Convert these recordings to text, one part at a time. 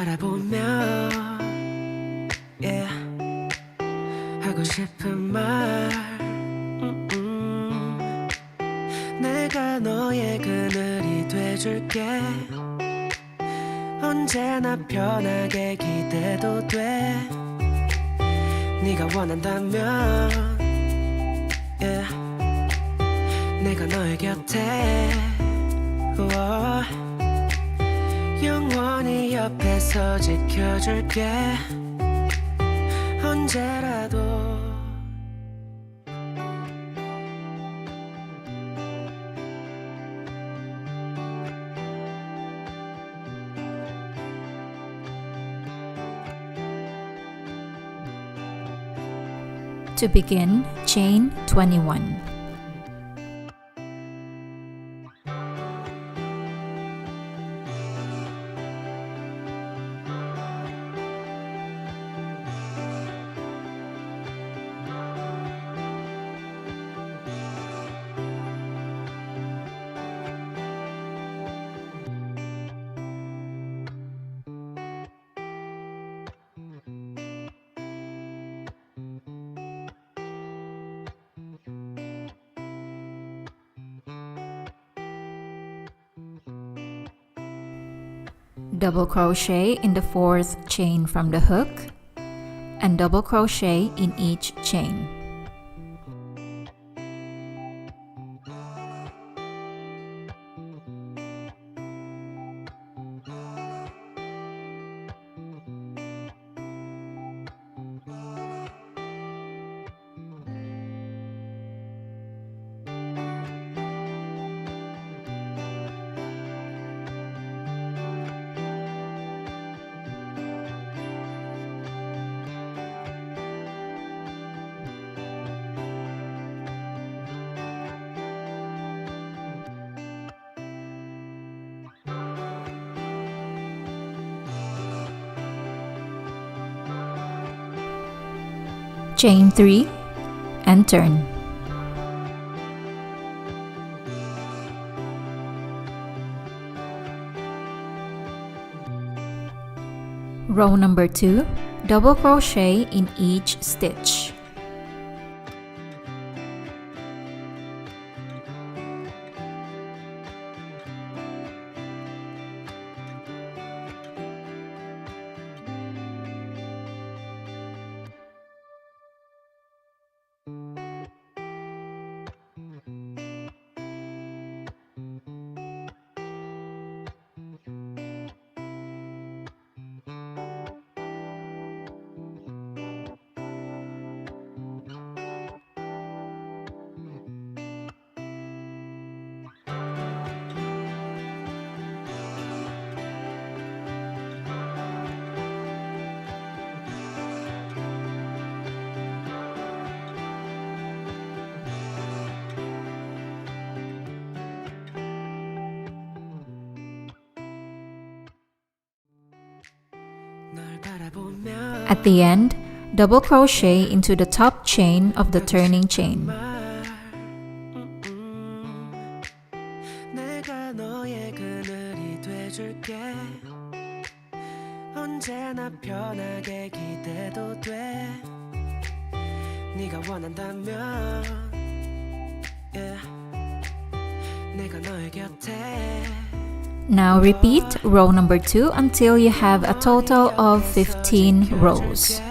바라보며 yeah. 하고 싶은 말 내가 너의 그늘이 돼줄게 언제나 편하게 기대도 돼 네가 원한다면 yeah. 내가 너의 곁에 영원히 옆에서 지켜줄게 언제라도 To begin, chain 21. Double crochet in the fourth chain from the hook and double crochet in each chain. Chain 3 and turn. Row number 2, double crochet in each stitch. At the end, double crochet into the top chain of the turning chain. Now repeat row number 2 until you have a total of 15 rows.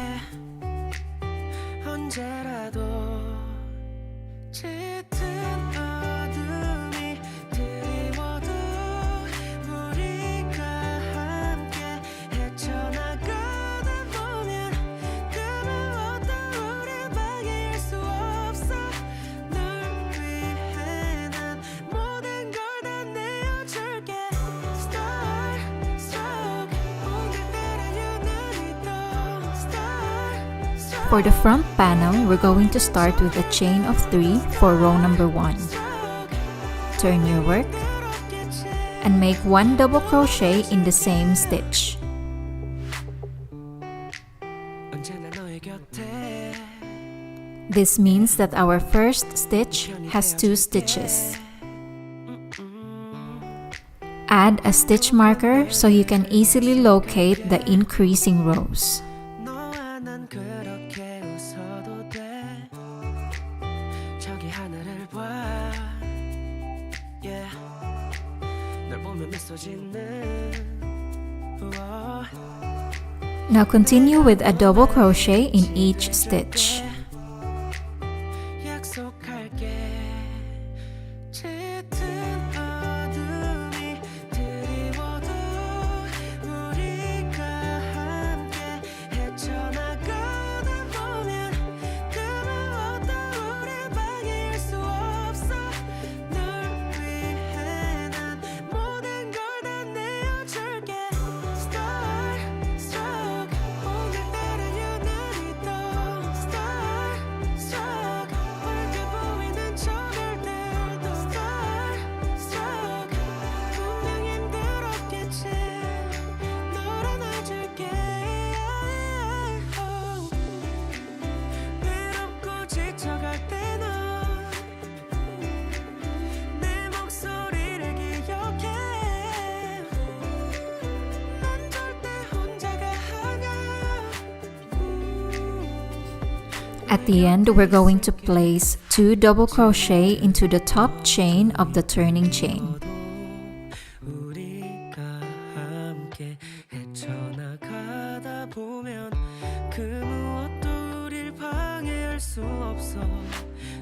For the front panel, we're going to start with a chain of 3 for row number 1. Turn your work and make 1 double crochet in the same stitch. This means that our first stitch has 2 stitches. Add a stitch marker so you can easily locate the increasing rows. 너와 난 그렇게 웃어도 돼 저기 하늘을 봐 yeah. 널 보면 미소 짓는 우와. Now continue with a double crochet in each stitch. 약속할게 짙은 어둠이 드리워도 우리가 함께 헤쳐나가다 보면 그 무엇도 우릴 방해할 수 없어 널 위해 난 모든 걸 다 내어줄게 Star Struck 오늘따라 유난히 더 Star Struck 밝게 보이는 저별들도 Star Struck 분명 힘들었겠지 널 안아줄게 외롭고 지쳐갈 때 넌 내 목소리를 기억해 난 절대 혼자가 아냐 At the end, we're going to place 2 double crochet into the top chain of the turning chain. 우리가 함께 헤쳐나가다 보면 그 무엇도 우릴 방해할 수 없어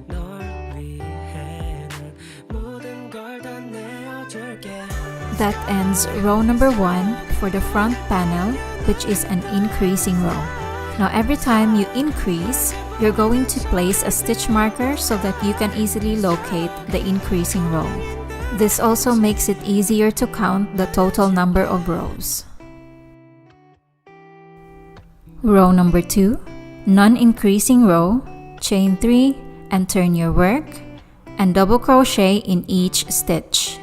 널 위해 난 모든 걸 다 내어줄게 That ends row number 1 for the front panel, which is an increasing row. Now every time you increase, you're going to place a stitch marker so that you can easily locate the increasing row. This also makes it easier to count the total number of rows. Row number 2, non-increasing row, chain 3 and turn your work, and double crochet in each stitch.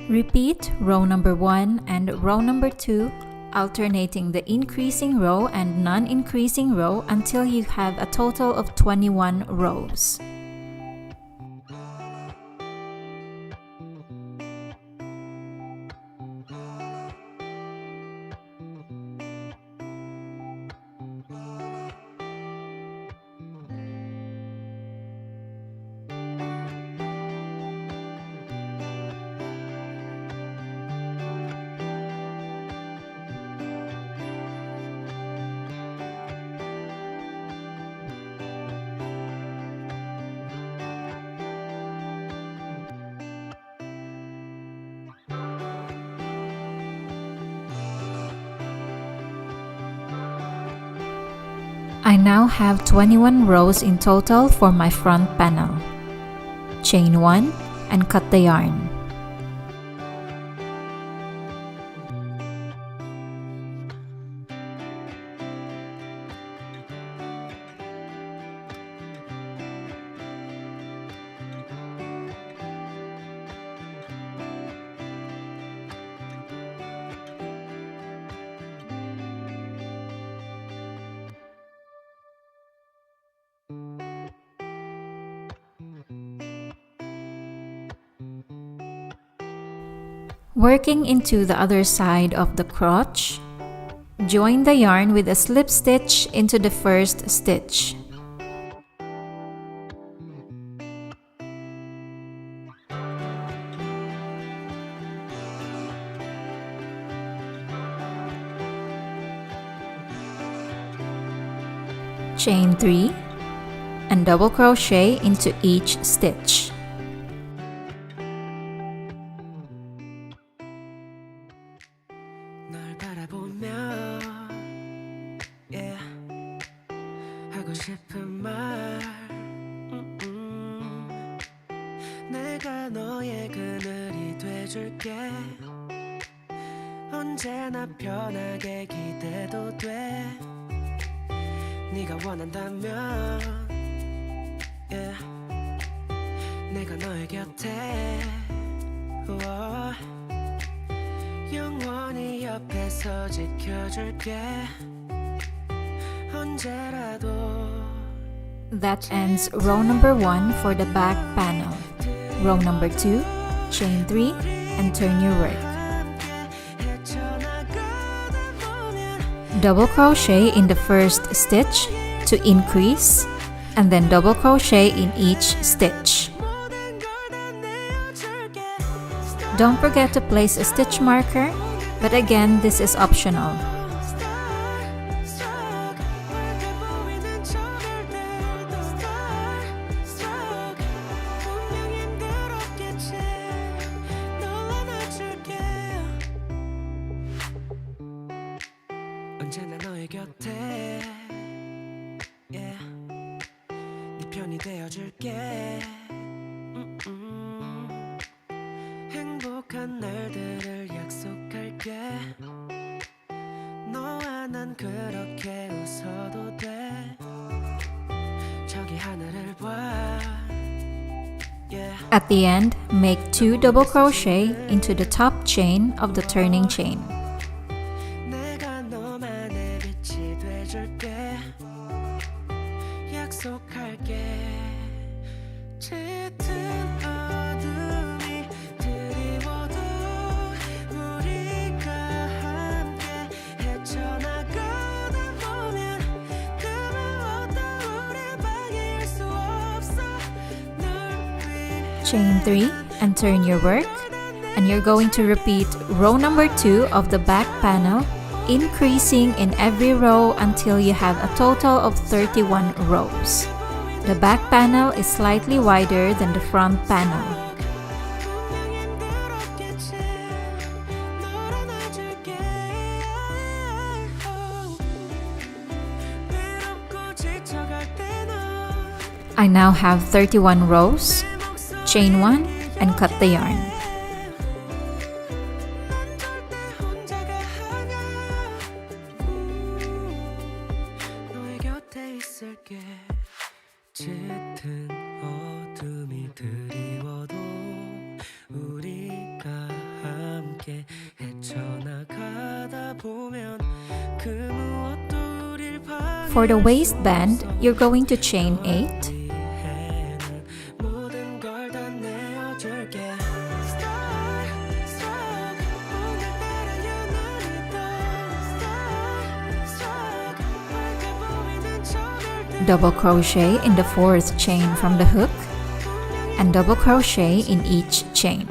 Repeat row number 1 and row number 2, alternating the increasing row and non-increasing row until you have a total of 21 rows. I now have 21 rows in total for my front panel. Chain 1 and cut the yarn. Working into the other side of the crotch, join the yarn with a slip stitch into the first stitch. Chain 3 and double crochet into each stitch. 널 바라보며 yeah. 하고 싶은 말 내가 너의 그늘이 돼줄게 언제나 편하게 기대도 돼 네가 원한다면 yeah. 내가 너의 곁에 영원히 옆에서 지켜줄게 언제라도. That ends row number 1 for the back panel. Row number 2, chain 3 and turn your work. Double crochet in the first stitch to increase and then double crochet in each stitch. Don't forget to place a stitch marker, but again, this is optional. 언제나 너의 곁에 yeah. 네 편이 되어줄게 행복한 날들을 약속할게 너와 난 그렇게 웃어도 돼 저기 하늘을 봐 yeah. At the end, make 2 double crochet into the top chain of the turning chain. 내가 너만의 빛이 돼줄게 약속할게 짙은 어둠이 드리워도 우리가 함께 헤쳐나가다 보면 그 무엇도 우릴 방해할 수 없어 널 위해 Chain 3 and turn your work, and you're going to repeat row number 2 of the back panel, increasing in every row until you have a total of 31 rows. The back panel is slightly wider than the front panel. I now have 31 rows. Chain 1 and cut the yarn. 너의 곁에 있을게 짙은 어둠이 드리워도 우리가 함께 헤쳐나가다 보면 그 무엇도 우릴 방해할 For the waistband, you're going to chain 8. 모든 걸 다 내어줄게 Double crochet in the 4th chain from the hook and double crochet in each chain.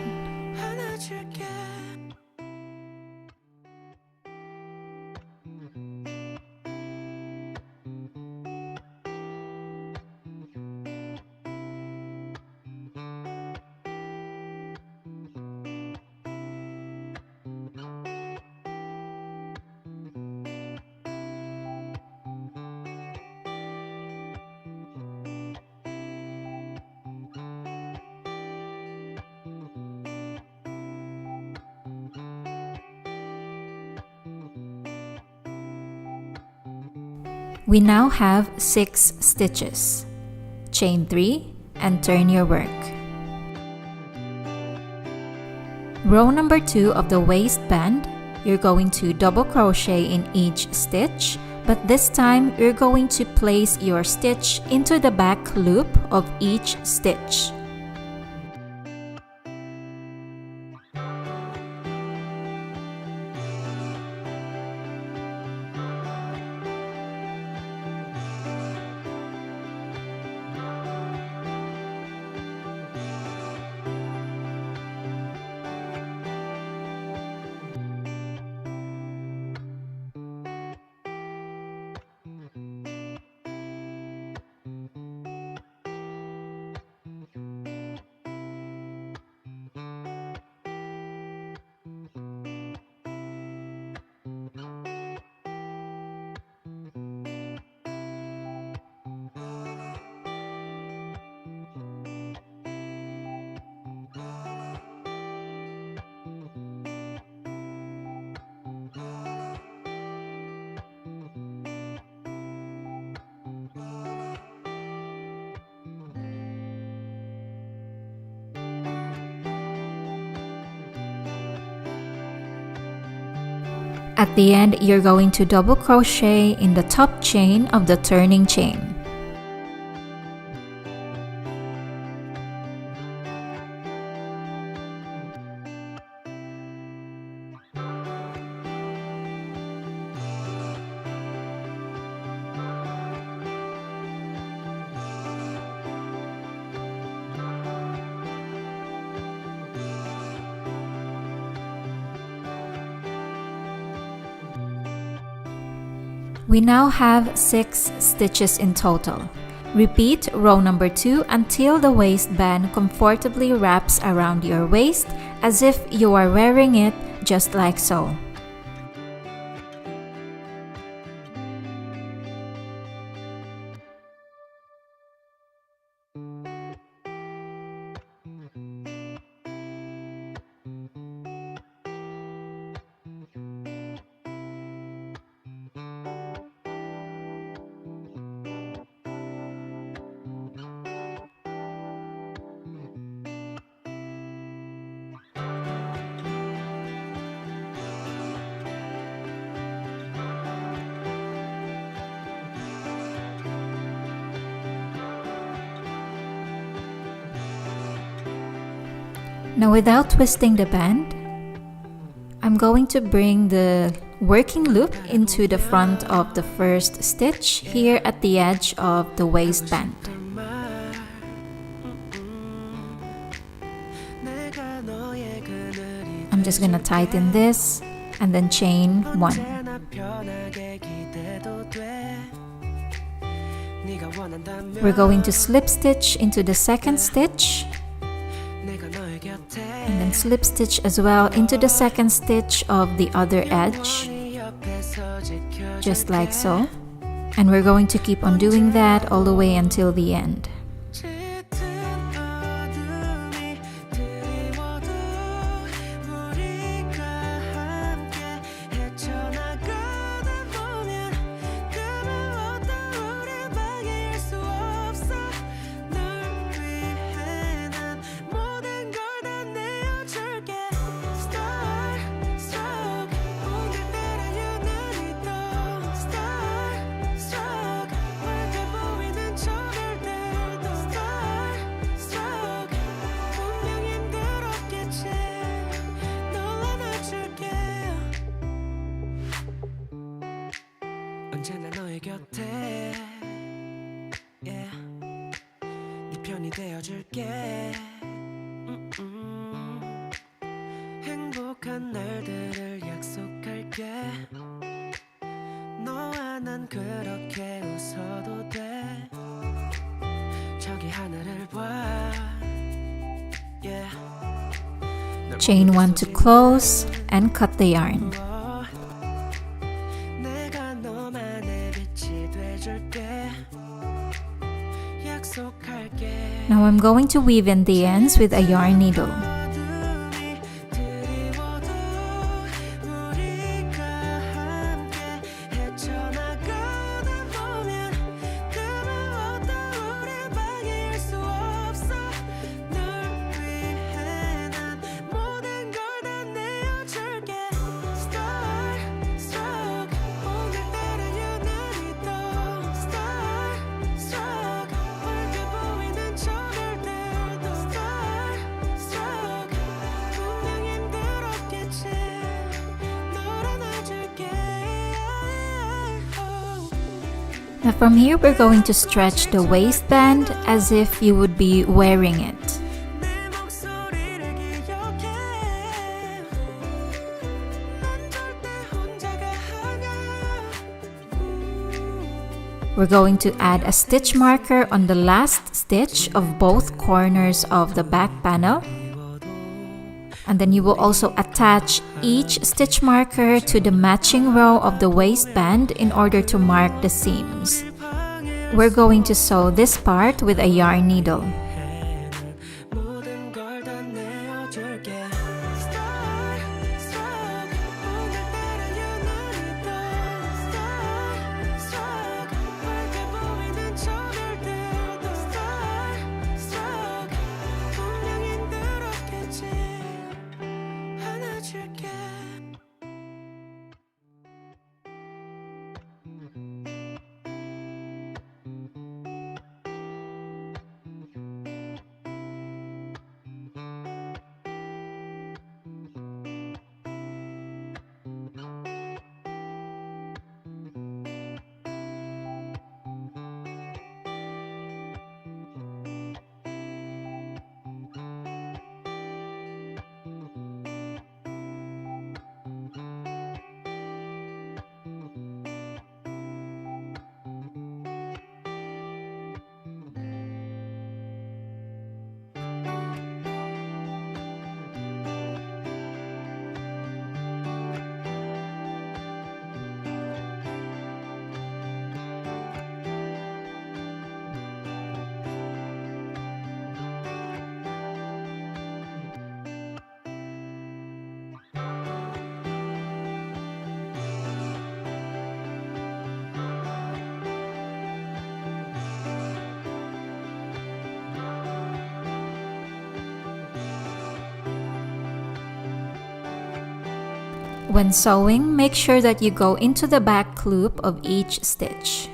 We now have 6 stitches. Chain 3 and turn your work. Row number 2 of the waistband, you're going to double crochet in each stitch, but this time you're going to place your stitch into the back loop of each stitch. At the end, you're going to double crochet in the top chain of the turning chain. We now have 6 stitches in total. Repeat row number 2 until the waistband comfortably wraps around your waist as if you are wearing it, just like so. Now, without twisting the band, I'm going to bring the working loop into the front of the first stitch here at the edge of the waistband. I'm just gonna tighten this and then chain 1. We're going to slip stitch into the second stitch and then slip stitch as well into the second stitch of the other edge, just like so. And we're going to keep on doing that all the way until the end. 언제나 너의 곁에 yeah. 네 편이 되어줄게 행복한 날들을 약속할게 너와 난 그렇게 웃어도 돼 저기 하늘을 봐 yeah. Chain 1 to close and cut the yarn. Now I'm going to weave in the ends with a yarn needle. Now from here, we're going to stretch the waistband as if you would be wearing it. We're going to add a stitch marker on the last stitch of both corners of the back panel. And then you will also attach each stitch marker to the matching row of the waistband in order to mark the seams. We're going to sew this part with a yarn needle. When sewing, make sure that you go into the back loop of each stitch.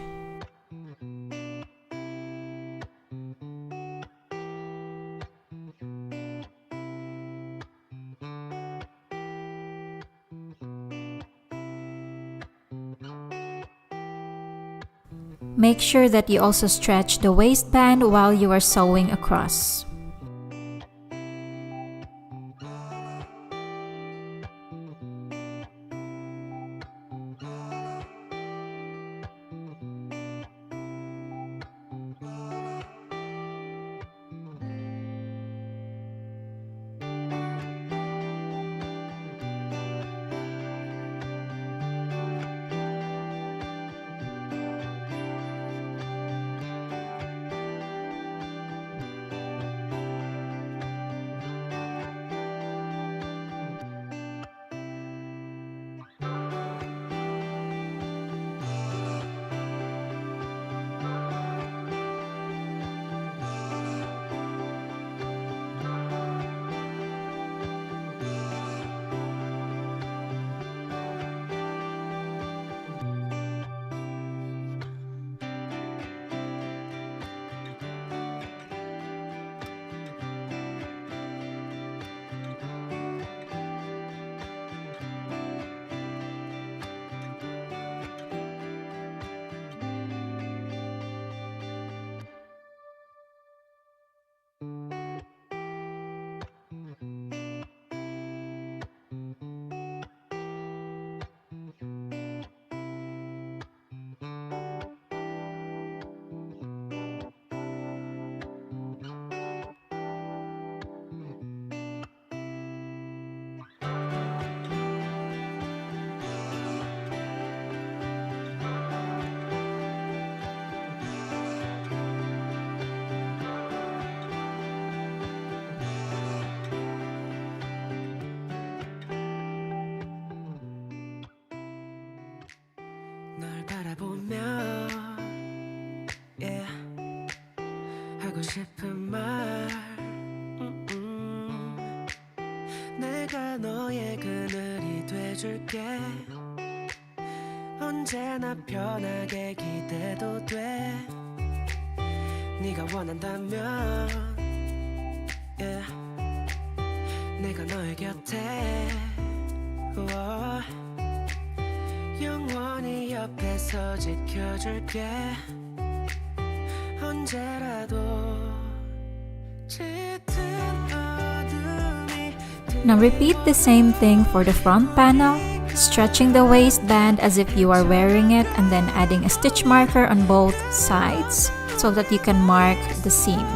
Make sure that you also stretch the waistband while you are sewing across. 널 바라보며 yeah. 하고 싶은 말 내가 너의 그늘이 돼줄게 언제나 편하게 기대도 돼 네가 원한다면 yeah. 내가 너의 곁에 영원히 옆에서 지켜줄게 언제라도 짙은 어둠이 Now repeat the same thing for the front panel, stretching the waistband as if you are wearing it and then adding a stitch marker on both sides so that you can mark the seam.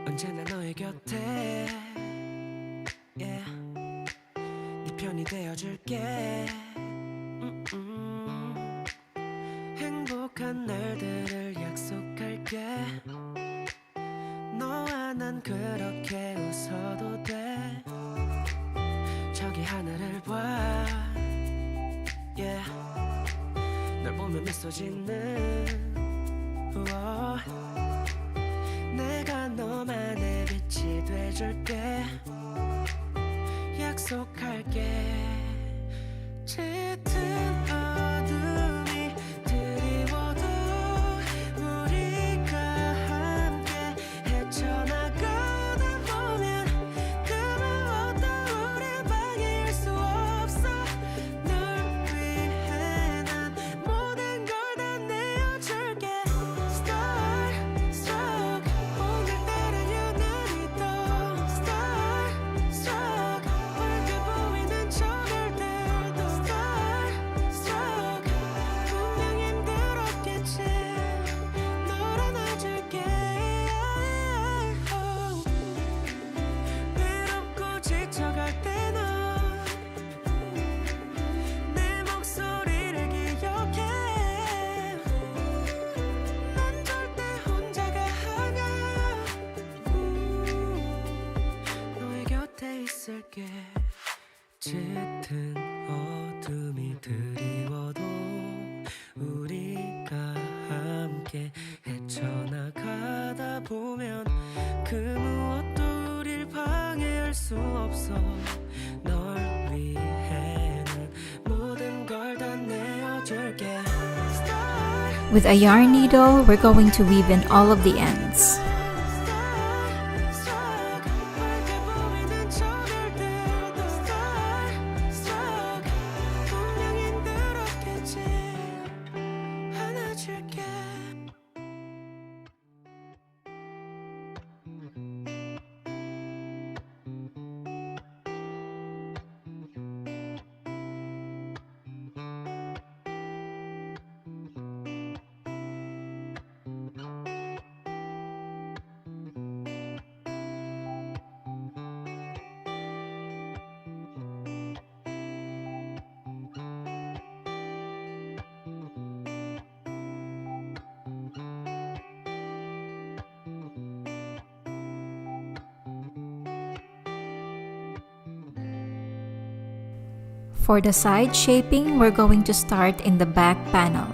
언제나 너의 곁에 yeah. 네 편이 되어줄게 행복한 날들을 약속할게 너와 난 그렇게 웃어도 돼 저기 하늘을 봐 yeah. 널 보면 미소 짓는 내가 너만의 빛이 돼줄게 약속할게 짙은 어둠이 드리워도 우리가 함께 헤쳐나가다 보면 그 무엇도 우릴 방해할 수 없어 널 위해 난 모든 걸 다 내어줄게 Star, struck, 멀게 보이는 저 함께 헤쳐나가다 보면 그 무엇도 우릴 방해할 수 없어 널 위해 난 모든 걸 다 내어줄게. With a yarn needle, we're going to weave in all of the ends. For the side shaping, we're going to start in the back panel.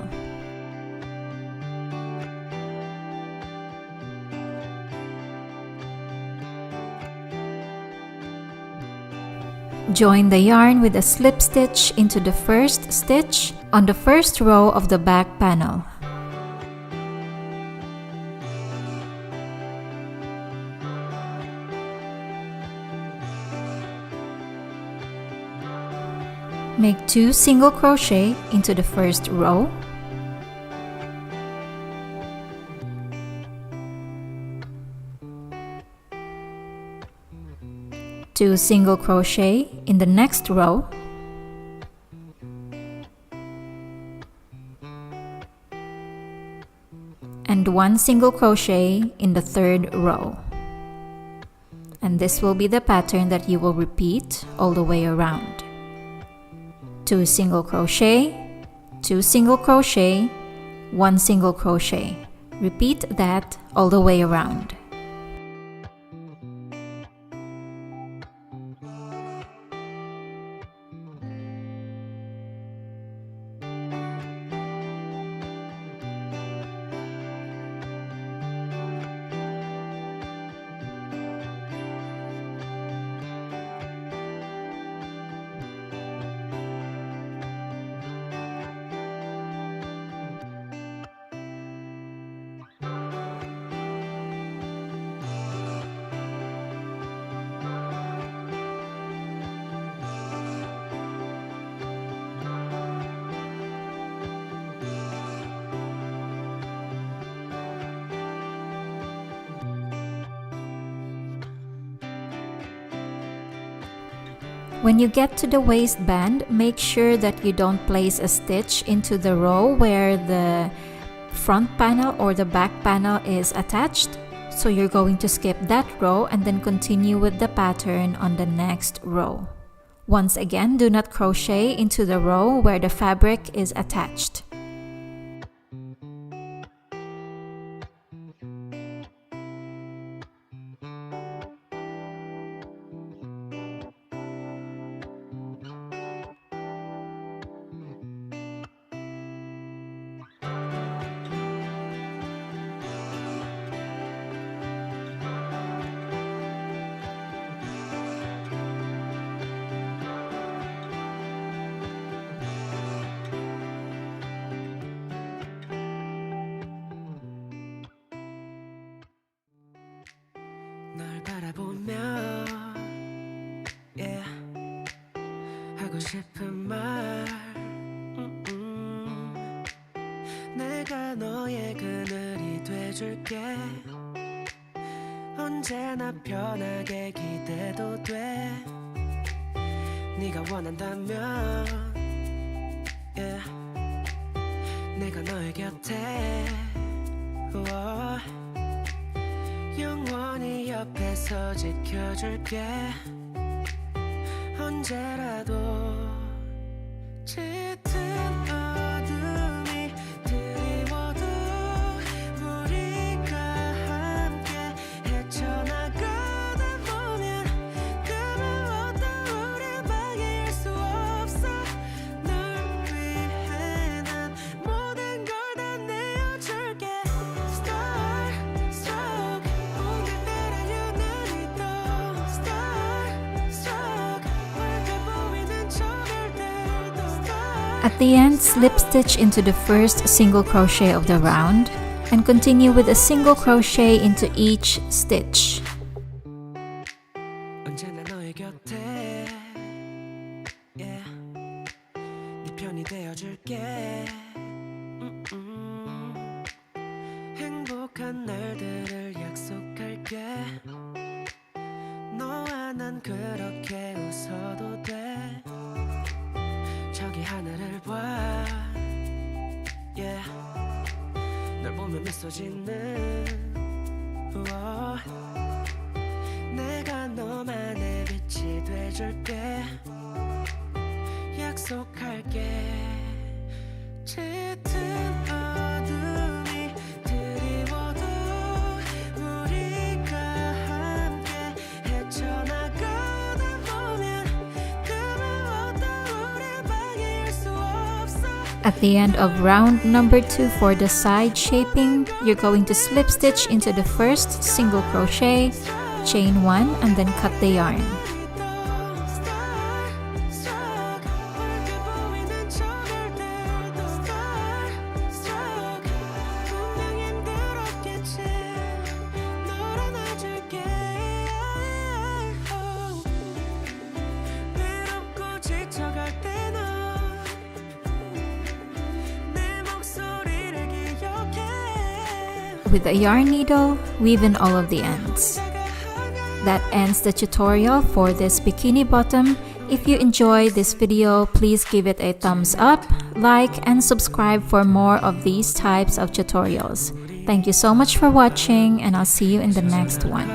Join the yarn with a slip stitch into the first stitch on the first row of the back panel. Make 2 single crochet into the first row. Two single crochet in the next row. And 1 single crochet in the third row. And this will be the pattern that you will repeat all the way around. 2 single crochet, 2 single crochet, 1 single crochet. Repeat that all the way around. When you get to the waistband, make sure that you don't place a stitch into the row where the front panel or the back panel is attached. So you're going to skip that row and then continue with the pattern on the next row. Once again, do not crochet into the row where the fabric is attached. 널 바라보며 yeah. 하고 싶은 말 내가 너의 그늘이 돼줄게 언제나 편하게 기대도 돼 네가 원한다면 yeah. 내가 너의 곁에 영원히 옆에서 지켜줄게 언제라도 짙은 어둠이 드리워도 우리가 함께 헤쳐나가다 보면 그 무엇도 우릴 방해할 수 없어 널 위해 난 모든 걸 다 내어줄게 At the end, slip stitch into the first single crochet of the round and continue with a single crochet into each stitch. 언제나 너의 곁에 yeah. 네 편이 되어줄게 행복한 날들을 약속할게 너와 난 그렇게 웃어도 돼 저기 하늘을 봐 yeah. 널 보면 미소 짓는 우와. 내가 너만의 빛이 돼줄게 약속할게 짙은 어둠이 드리워도 우리가 함께 헤쳐나가다 보면 그 무엇도 우릴 방해할 수 없어. At the end of round number 2 for the side shaping, you're going to slip stitch into the first single crochet, chain 1 and then cut the yarn. With a yarn needle, weave in all of the ends. That ends the tutorial for this bikini bottom. If you enjoyed this video, please give it a thumbs up, like, and subscribe for more of these types of tutorials. Thank you so much for watching, and I'll see you in the next one.